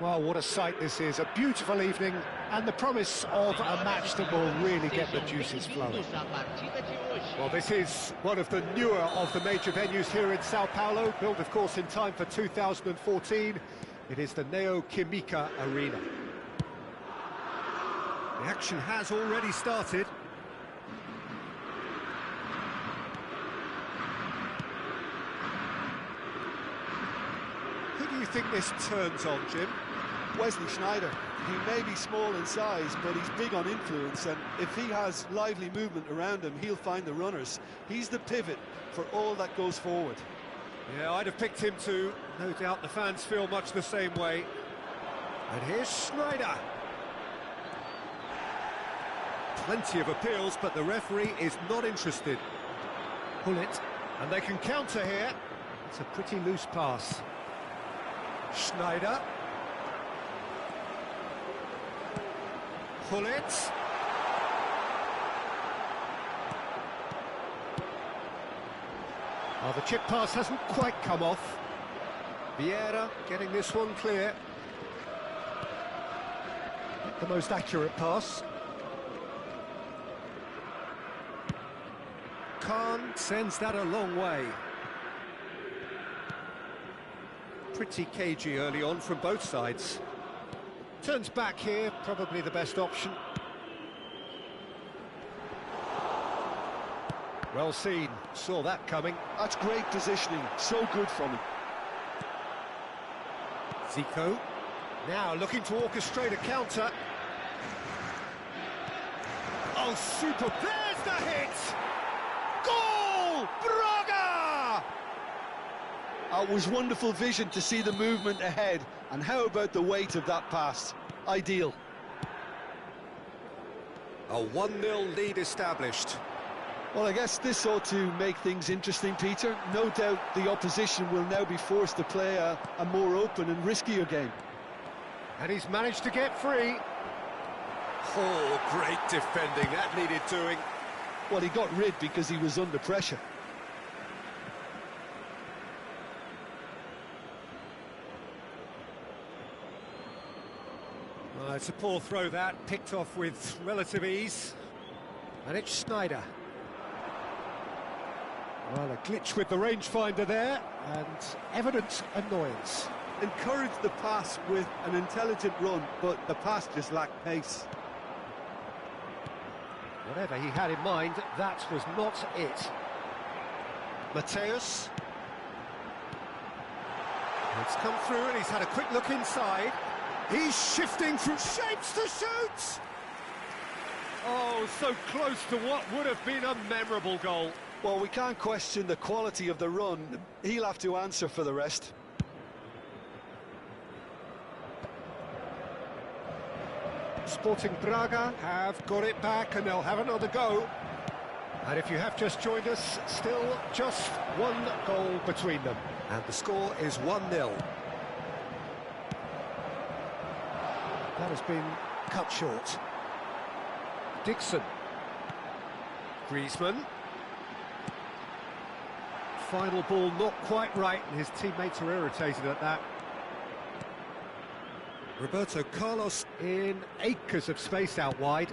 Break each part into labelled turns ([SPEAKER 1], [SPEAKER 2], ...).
[SPEAKER 1] Well, what a sight this is, a beautiful evening, and the promise of a match that will really get the juices flowing. Well, this is one of the newer of the major venues here in Sao Paulo, built, of course, in time for 2014. It is the Kkkk Arena. The action has already started. Who do you think this turns on, Jim?
[SPEAKER 2] Wesley Sneijder. He may be small in size, but he's big on influence, and if he has lively movement around him, he'll find the runners. He's the pivot for all that goes forward.
[SPEAKER 1] Yeah, I'd have picked him too. No doubt the fans feel much the same way. And here's Sneijder. Plenty of appeals, but the referee is not interested. Pull it, and they can counter here. It's a pretty loose pass. Sneijder. Pull it. Oh, the chip pass hasn't quite come off. Vieira getting this one clear. Not the most accurate pass. Khan sends that a long way. Pretty cagey early on from both sides. Turns back here, probably the best option. Well seen, saw that coming.
[SPEAKER 2] That's great positioning, so good from him.
[SPEAKER 1] Zico, now looking to orchestrate a counter. Oh, super, there's the hit! Goal! Braga!
[SPEAKER 2] It was wonderful vision to see the movement ahead, and how about the weight of that pass? Ideal.
[SPEAKER 1] A 1-0 lead established.
[SPEAKER 2] Well, I guess this ought to make things interesting, Peter. No doubt the opposition will now be forced to play a more open and riskier game.
[SPEAKER 1] And he's managed to get free. Oh, great defending, that needed doing.
[SPEAKER 2] Well, he got rid because he was under pressure.
[SPEAKER 1] It's a poor throw that, picked off with relative ease. And it's Sneijder. Well, a glitch with the rangefinder there, and evident annoyance.
[SPEAKER 2] Encouraged the pass with an intelligent run, but the pass just lacked pace.
[SPEAKER 1] Whatever he had in mind, that was not it. Mateus. It's come through and he's had a quick look inside. He's shifting from shapes to shoots! Oh, so close to what would have been a memorable goal.
[SPEAKER 2] Well, we can't question the quality of the run. He'll have to answer for the rest.
[SPEAKER 1] Sporting Braga have got it back and they'll have another go. And if you have just joined us, still just one goal between them. And the score is 1-0. That has been cut short. Dixon. Griezmann. Final ball not quite right, and his teammates are irritated at that. Roberto Carlos in acres of space out wide.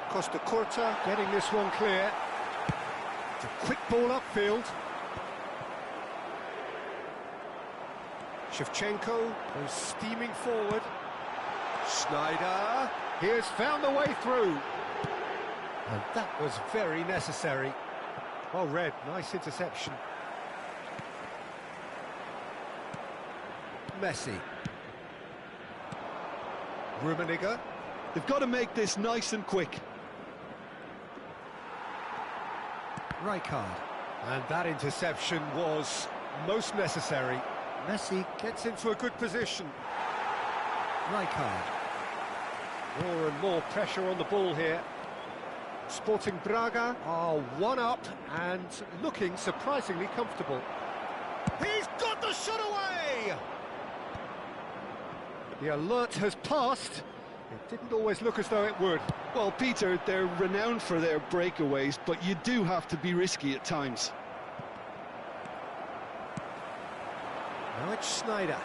[SPEAKER 1] Costa Curta getting this one clear. It's a quick ball upfield. Shevchenko goes steaming forward. Sneijder, he has found the way through. And that was very necessary. Well read, nice interception. Messi. Rummenigge.
[SPEAKER 2] They've got to make this nice and quick.
[SPEAKER 1] Rijkaard. And that interception was most necessary. Messi gets into a good position. Rijkaard. More and more pressure on the ball here. Sporting Braga are one up and looking surprisingly comfortable. He's got the shot away! The alert has passed. It didn't always look as though it would.
[SPEAKER 2] Well, Peter, they're renowned for their breakaways, but you do have to be risky at times.
[SPEAKER 1] Now it's Sneijder.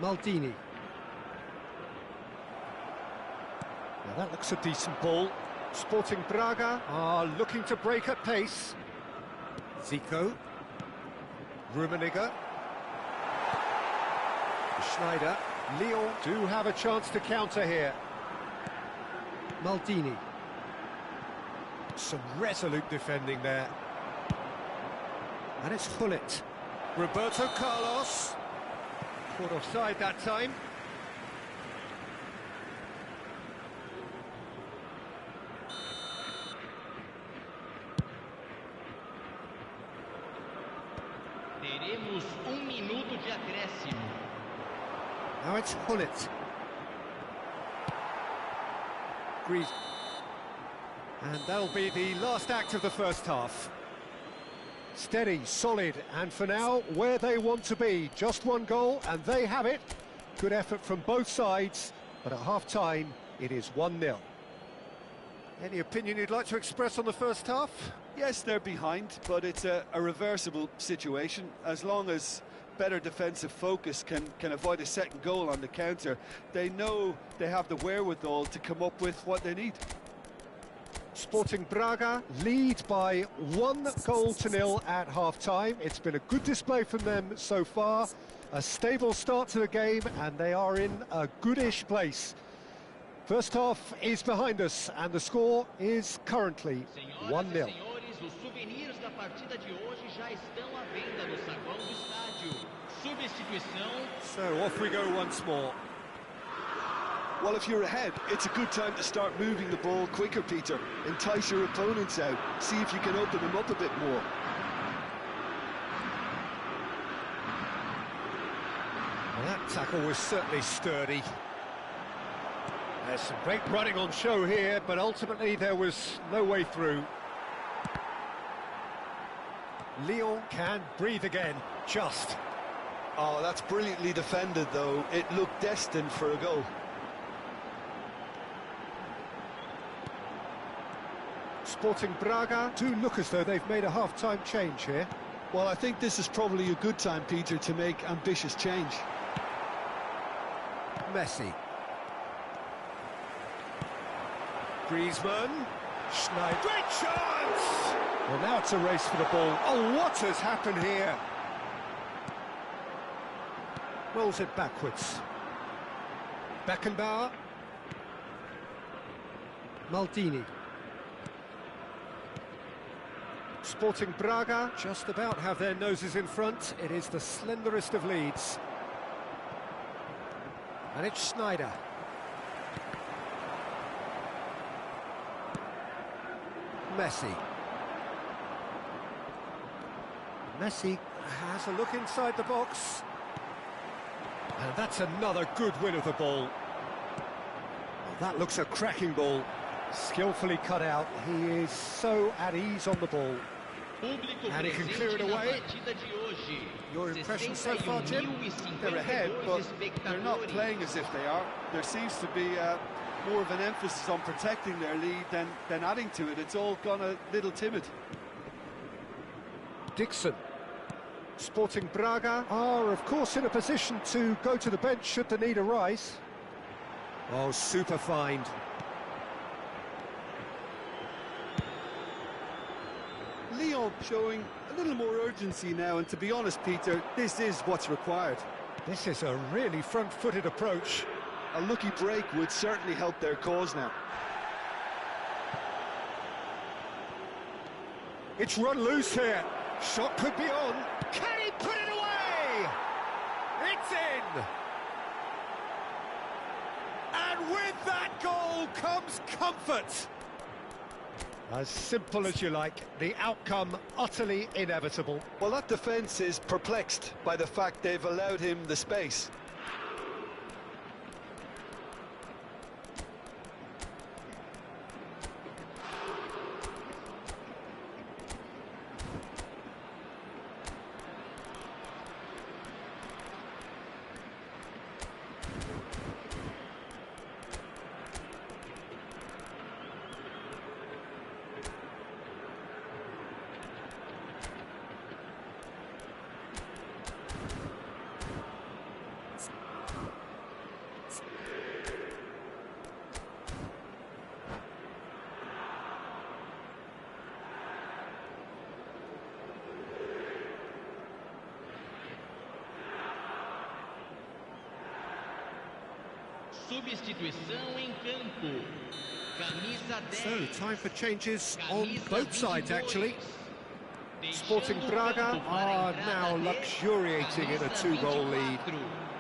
[SPEAKER 1] Maldini. Now that looks a decent ball. Sporting Braga are looking to break at pace. Zico. Rummenigge. Schneider. Lyon do have a chance to counter here. Maldini. Some resolute defending there. And it's Hullet. Roberto Carlos. Caught offside that time.
[SPEAKER 3] Teremos minuto de acréscimo.
[SPEAKER 1] Now it's Hullet. Grease. And that'll be the last act of the first half. Steady, solid, and for now, where they want to be. Just one goal, and they have it. Good effort from both sides, but at half-time, it is 1-0. Any opinion you'd like to express on the first half?
[SPEAKER 2] Yes, they're behind, but it's a reversible situation. As long as better defensive focus can avoid a second goal on the counter, they know they have the wherewithal to come up with what they need.
[SPEAKER 1] Sporting Braga lead by 1-0 at half-time. It's been a good display from them so far. A stable start to the game, and they are in a goodish place. First half is behind us, and the score is currently 1-0.
[SPEAKER 3] Senhores, os souvenirs da partida de hoje já estão à venda no saguão do estádio. Substituição.
[SPEAKER 1] So off we go once more.
[SPEAKER 2] Well, if you're ahead, it's a good time to start moving the ball quicker, Peter. Entice your opponents out. See if you can open them up a bit more.
[SPEAKER 1] Well, that tackle was certainly sturdy. There's some great running on show here, but ultimately there was no way through. Lyon can breathe again, just.
[SPEAKER 2] Oh, that's brilliantly defended, though. It looked destined for a goal.
[SPEAKER 1] Sporting Braga do look as though they've made a half-time change here.
[SPEAKER 2] Well, I think this is probably a good time, Peter, to make ambitious change.
[SPEAKER 1] Messi. Griezmann. Schneider. Great chance! Well, now it's a race for the ball. Oh, what has happened here? Rolls it backwards. Beckenbauer. Maldini. Sporting Braga just about have their noses in front. It is the slenderest of leads. And it's Schneider. Messi. Messi has a look inside the box. And that's another good win of the ball. Well, that looks a cracking ball. Skillfully cut out. He is so at ease on the ball. And he can clear it away. Your impression so far, Jim?
[SPEAKER 2] They're ahead, but they're not playing as if they are. There seems to be more of an emphasis on protecting their lead than adding to it. It's all gone a little timid.
[SPEAKER 1] Dixon. Sporting Braga are, of course, in a position to go to the bench should the need arise. Oh, super find.
[SPEAKER 2] Lyon showing a little more urgency now, and to be honest, Peter, this is what's required.
[SPEAKER 1] This is a really front-footed approach.
[SPEAKER 2] A lucky break would certainly help their cause now.
[SPEAKER 1] It's run loose here. Shot could be on. Can he put it away? It's in! And with that goal comes comfort. As simple as you like, the outcome utterly inevitable.
[SPEAKER 2] Well, that defence is perplexed by the fact they've allowed him the space.
[SPEAKER 3] Substituição em campo. Camisa 10.
[SPEAKER 1] So, time for changes on both sides, actually. Sporting Braga are now luxuriating in a 2-goal lead.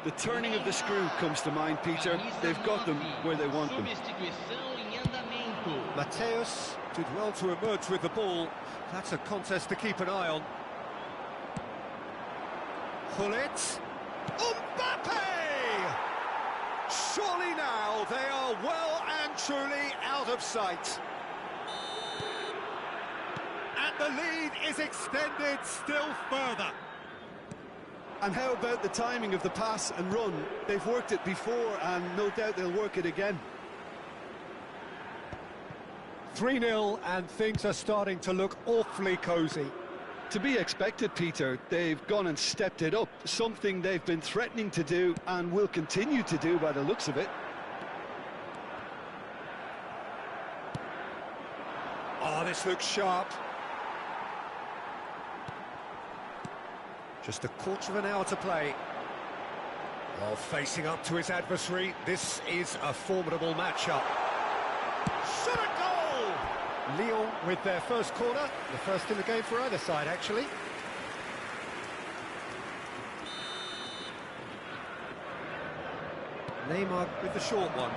[SPEAKER 2] The turning of the screw comes to mind, Peter. They've got them where they want them.
[SPEAKER 1] Mateus did well to emerge with the ball. That's a contest to keep an eye on. Hullet. Mbappe! Surely now they are well and truly out of sight. And the lead is extended still further.
[SPEAKER 2] And how about the timing of the pass and run? They've worked it before, and no doubt they'll work it again.
[SPEAKER 1] 3-0, and things are starting to look awfully cosy.
[SPEAKER 2] To be expected, Peter. They've gone and stepped it up, something they've been threatening to do and will continue to do by the looks of it.
[SPEAKER 1] Oh, this looks sharp. Just a quarter of an hour to play. While facing up to his adversary, this is a formidable matchup. Shot a goal! Lyon with their first corner, the first in the game for either side, actually. Neymar with the short one.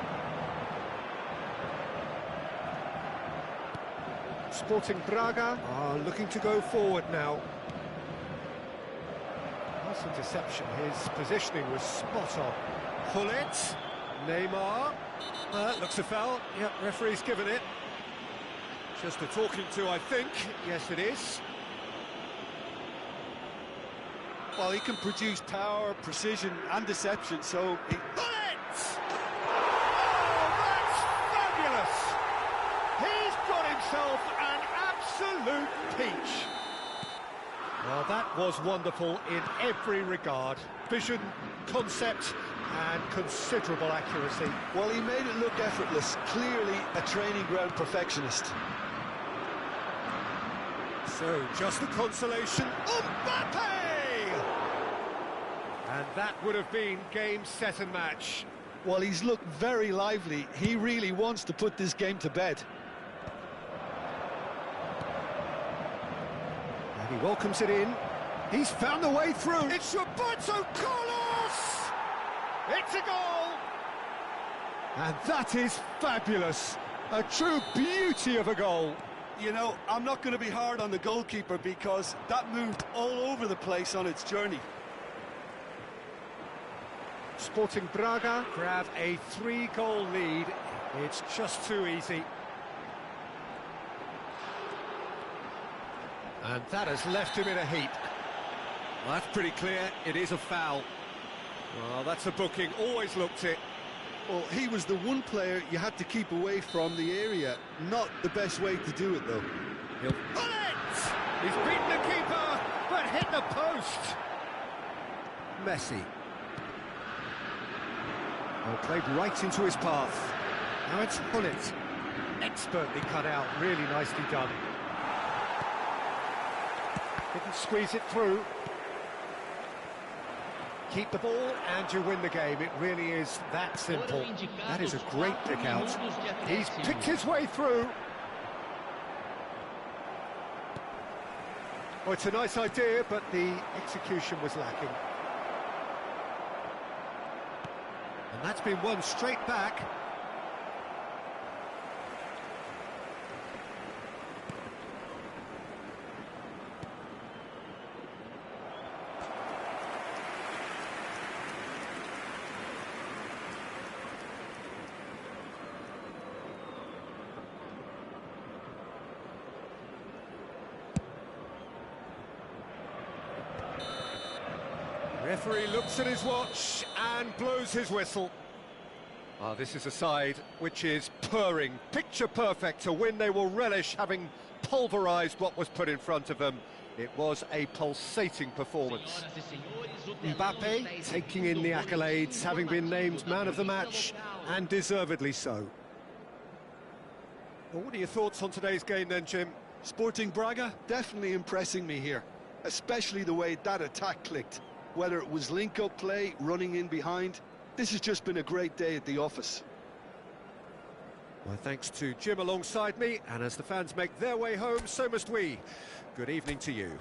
[SPEAKER 1] Sporting Braga are looking to go forward now. Nice interception, his positioning was spot on. Hullet, Neymar, looks a foul, yep, referee's given it. Just a talking to, I think, yes it is.
[SPEAKER 2] Well, he can produce power, precision and deception, so...
[SPEAKER 1] Hullet! Oh, that's fabulous! He's got himself an absolute peach. Well, that was wonderful in every regard. Vision, concept, and considerable accuracy.
[SPEAKER 2] Well, he made it look effortless. Clearly a training ground perfectionist.
[SPEAKER 1] So, just a consolation. Mbappe! And that would have been game, set and match.
[SPEAKER 2] Well, he's looked very lively. He really wants to put this game to bed.
[SPEAKER 1] And he welcomes it in. He's found the way through. It's Roberto Carlos! It's a goal! And that is fabulous. A true beauty of a goal.
[SPEAKER 2] You know, I'm not going to be hard on the goalkeeper because that moved all over the place on its journey.
[SPEAKER 1] Sporting Braga grab a 3-goal lead. It's just too easy. And that has left him in a heap. Well, that's pretty clear. It is a foul. Well, that's a booking. Always looked it.
[SPEAKER 2] Well, he was the one player you had to keep away from the area. Not the best way to do it, though.
[SPEAKER 1] He'll pull it! He's beaten the keeper, but hit the post. Messi. Well, played right into his path. Now it's Hullet. Expertly cut out, really nicely done. Didn't squeeze it through. Keep the ball and you win the game. It really is that simple. That is a great pick out. He's picked his way through. Well, it's a nice idea, but the execution was lacking. And that's been won straight back. Referee looks at his watch and blows his whistle. Oh, this is a side which is purring, picture perfect, a win they will relish, having pulverised what was put in front of them. It was a pulsating performance. Mbappe taking in the accolades, having been named man of the match, and deservedly so. Well, what are your thoughts on today's game then, Jim?
[SPEAKER 2] Sporting Braga definitely impressing me here, especially the way that attack clicked. Whether it was link-up play, running in behind, this has just been a great day at the office.
[SPEAKER 1] Well, thanks to Jim alongside me, and as the fans make their way home, so must we. Good evening to you.